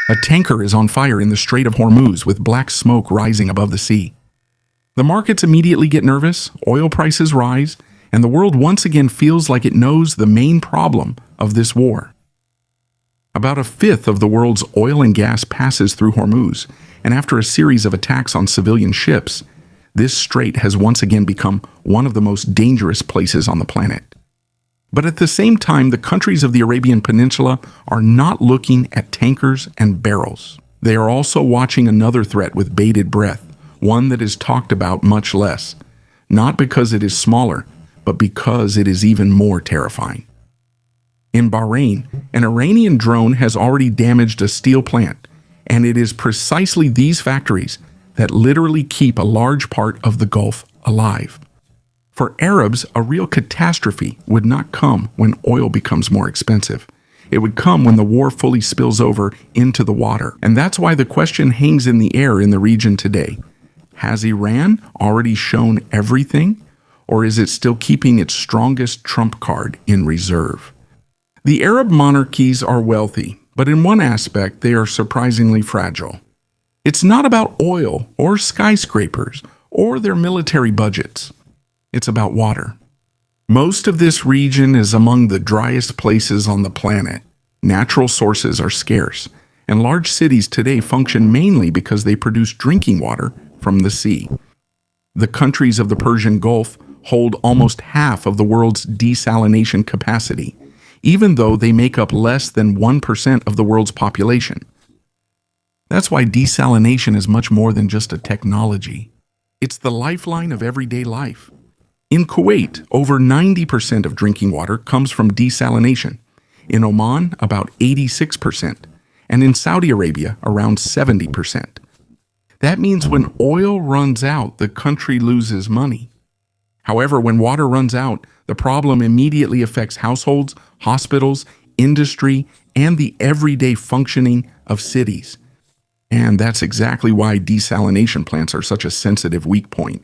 A tanker is on fire in the Strait of Hormuz with black smoke rising above the sea. The markets immediately get nervous, oil prices rise, and the world once again feels like it knows the main problem of this war. About a fifth of the world's oil and gas passes through Hormuz, and after a series of attacks on civilian ships, this strait has once again become one of the most dangerous places on the planet. But at the same time, the countries of the Arabian Peninsula are not looking at tankers and barrels. They are also watching another threat with bated breath, one that is talked about much less, not because it is smaller, but because it is even more terrifying. In Bahrain, an Iranian drone has already damaged a steel plant, and it is precisely these factories that literally keep a large part of the Gulf alive. For Arabs, a real catastrophe would not come when oil becomes more expensive. It would come when the war fully spills over into the water. And that's why the question hangs in the air in the region today. Has Iran already shown everything, or is it still keeping its strongest trump card in reserve? The Arab monarchies are wealthy, but in one aspect they are surprisingly fragile. It's not about oil or skyscrapers or their military budgets. It's about water. Most of this region is among the driest places on the planet. Natural sources are scarce, and large cities today function mainly because they produce drinking water from the sea. The countries of the Persian Gulf hold almost half of the world's desalination capacity, even though they make up less than 1% of the world's population. That's why desalination is much more than just a technology. It's the lifeline of everyday life. In Kuwait, over 90% of drinking water comes from desalination. In Oman, about 86%. And in Saudi Arabia, around 70%. That means when oil runs out, the country loses money. However, when water runs out, the problem immediately affects households, hospitals, industry, and the everyday functioning of cities. And that's exactly why desalination plants are such a sensitive weak point.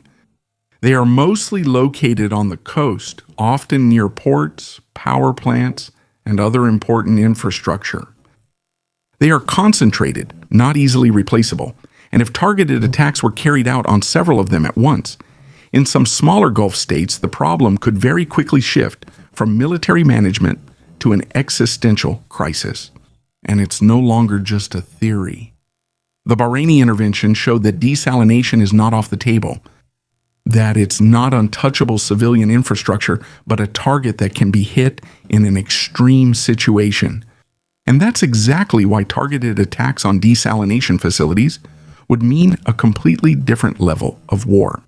They are mostly located on the coast, often near ports, power plants, and other important infrastructure. They are concentrated, not easily replaceable, and if targeted attacks were carried out on several of them at once, in some smaller Gulf states, the problem could very quickly shift from military management to an existential crisis. And it's no longer just a theory. The Bahraini intervention showed that desalination is not off the table, that it's not untouchable civilian infrastructure, but a target that can be hit in an extreme situation. And that's exactly why targeted attacks on desalination facilities would mean a completely different level of war.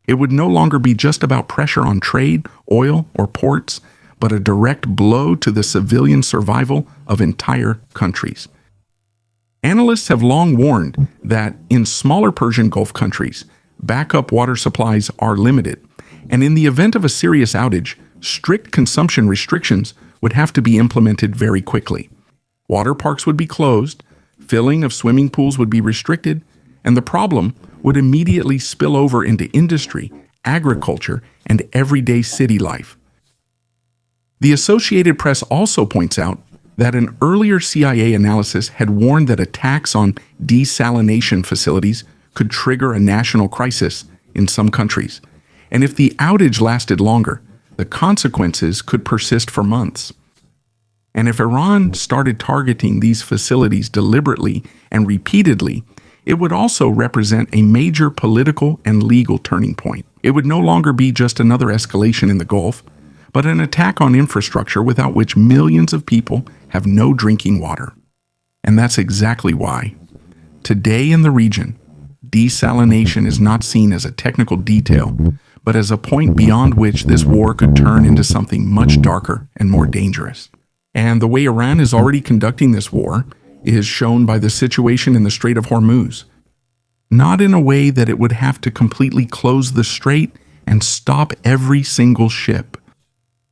It would no longer be just about pressure on trade, oil, or ports, but a direct blow to the civilian survival of entire countries. Analysts have long warned that in smaller Persian Gulf countries, backup water supplies are limited, and in the event of a serious outage, strict consumption restrictions would have to be implemented very quickly. Water parks would be closed, filling of swimming pools would be restricted, and the problem would immediately spill over into industry, agriculture, and everyday city life. The Associated Press also points out that an earlier CIA analysis had warned that attacks on desalination facilities could trigger a national crisis in some countries, and if the outage lasted longer, the consequences could persist for months. And if Iran started targeting these facilities deliberately and repeatedly, it would also represent a major political and legal turning point. It would no longer be just another escalation in the Gulf, but an attack on infrastructure without which millions of people have no drinking water. And that's exactly why, today in the region, desalination is not seen as a technical detail, but as a point beyond which this war could turn into something much darker and more dangerous. And the way Iran is already conducting this war is shown by the situation in the Strait of Hormuz. Not in a way that it would have to completely close the strait and stop every single ship.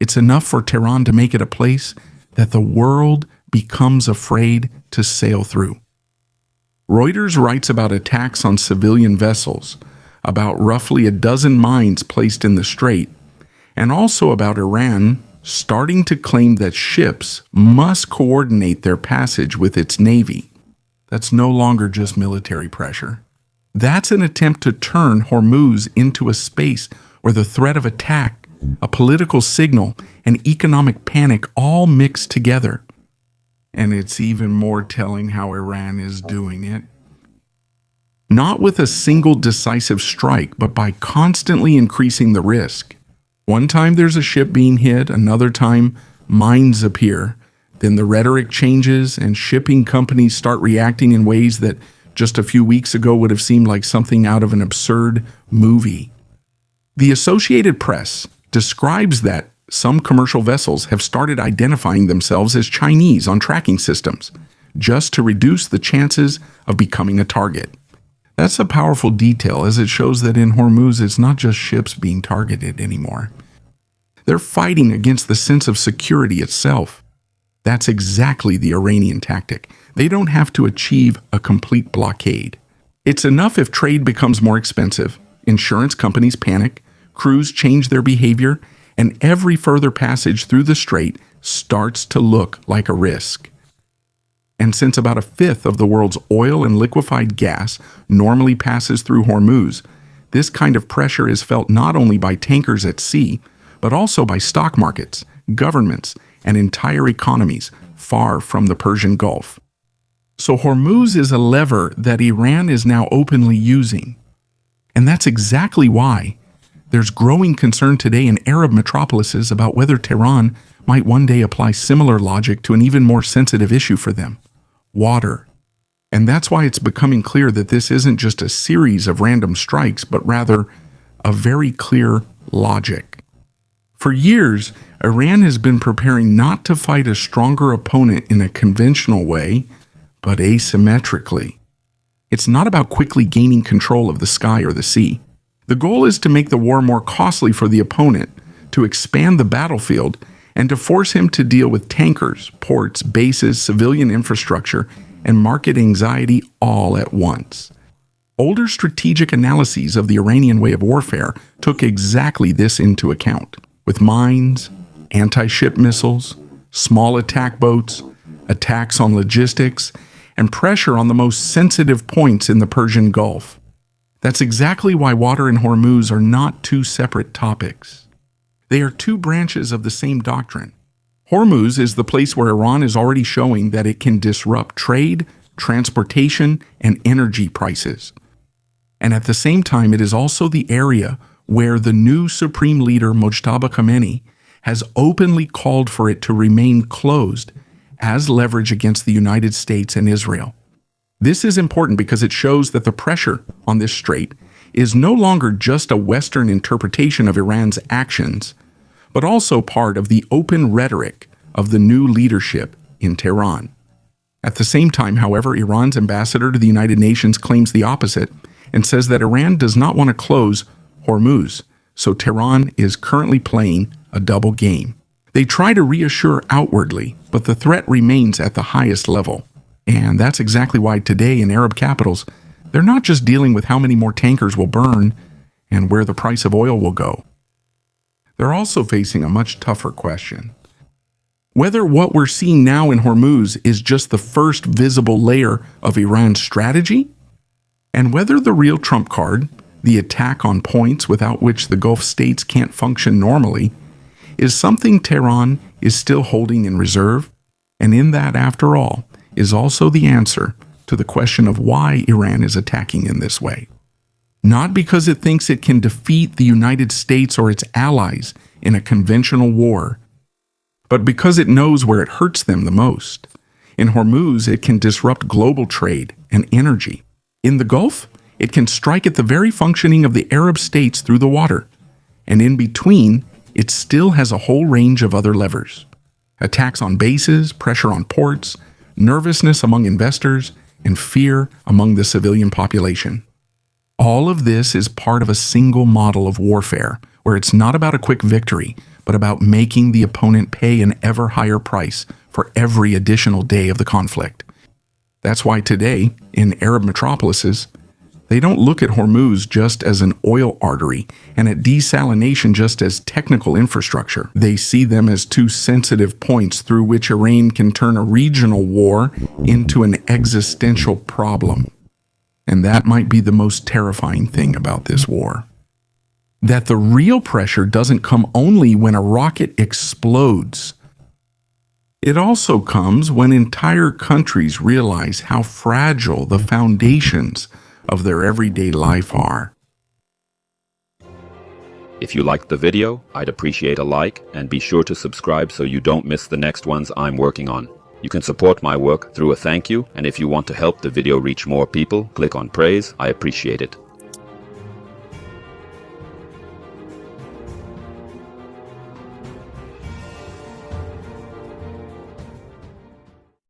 It's enough for Tehran to make it a place that the world becomes afraid to sail through. Reuters writes about attacks on civilian vessels, about roughly a dozen mines placed in the strait, and also about Iran starting to claim that ships must coordinate their passage with its navy. That's no longer just military pressure. That's an attempt to turn Hormuz into a space where the threat of attack, a political signal, and economic panic all mix together. And it's even more telling how Iran is doing it. Not with a single decisive strike, but by constantly increasing the risk. One time there's a ship being hit, another time mines appear. Then the rhetoric changes and shipping companies start reacting in ways that just a few weeks ago would have seemed like something out of an absurd movie. The Associated Press describes that some commercial vessels have started identifying themselves as Chinese on tracking systems, just to reduce the chances of becoming a target. That's a powerful detail, as it shows that in Hormuz it's not just ships being targeted anymore. They're fighting against the sense of security itself. That's exactly the Iranian tactic. They don't have to achieve a complete blockade. It's enough if trade becomes more expensive, insurance companies panic, crews change their behavior, and every further passage through the Strait starts to look like a risk. And since about a fifth of the world's oil and liquefied gas normally passes through Hormuz, this kind of pressure is felt not only by tankers at sea, but also by stock markets, governments, and entire economies far from the Persian Gulf. So Hormuz is a lever that Iran is now openly using. And that's exactly why there's growing concern today in Arab metropolises about whether Tehran might one day apply similar logic to an even more sensitive issue for them: water. And that's why it's becoming clear that this isn't just a series of random strikes, but rather a very clear logic. For years, Iran has been preparing not to fight a stronger opponent in a conventional way, but asymmetrically. It's not about quickly gaining control of the sky or the sea. The goal is to make the war more costly for the opponent, to expand the battlefield, and to force him to deal with tankers, ports, bases, civilian infrastructure, and market anxiety all at once. Older strategic analyses of the Iranian way of warfare took exactly this into account, with mines, anti-ship missiles, small attack boats, attacks on logistics, and pressure on the most sensitive points in the Persian Gulf. That's exactly why water and Hormuz are not two separate topics. They are two branches of the same doctrine. Hormuz is the place where Iran is already showing that it can disrupt trade, transportation, and energy prices. And at the same time, it is also the area where the new supreme leader Mojtaba Khamenei has openly called for it to remain closed as leverage against the United States and Israel. This is important because it shows that the pressure on this strait is no longer just a Western interpretation of Iran's actions, but also part of the open rhetoric of the new leadership in Tehran. At the same time, however, Iran's ambassador to the United Nations claims the opposite and says that Iran does not want to close Hormuz, so Tehran is currently playing a double game. They try to reassure outwardly, but the threat remains at the highest level. And that's exactly why today in Arab capitals, they're not just dealing with how many more tankers will burn and where the price of oil will go. They're also facing a much tougher question: whether what we're seeing now in Hormuz is just the first visible layer of Iran's strategy, and whether the real trump card, the attack on points without which the Gulf states can't function normally, is something Tehran is still holding in reserve. And in that, after all, is also the answer to the question of why Iran is attacking in this way. Not because it thinks it can defeat the United States or its allies in a conventional war, but because it knows where it hurts them the most. In Hormuz, it can disrupt global trade and energy. In the Gulf, it can strike at the very functioning of the Arab states through the water. And in between, it still has a whole range of other levers: attacks on bases, pressure on ports, nervousness among investors, and fear among the civilian population. All of this is part of a single model of warfare, where it's not about a quick victory, but about making the opponent pay an ever higher price for every additional day of the conflict. That's why today, in Arab metropolises, They don't look at Hormuz just as an oil artery and at desalination just as technical infrastructure. They see them as two sensitive points through which Iran can turn a regional war into an existential problem. And that might be the most terrifying thing about this war. That the real pressure doesn't come only when a rocket explodes. It also comes when entire countries realize how fragile the foundations of their everyday life are. If you liked the video, I'd appreciate a like, and be sure to subscribe so you don't miss the next ones I'm working on. You can support my work through a thank you, and if you want to help the video reach more people, click on praise. I appreciate it.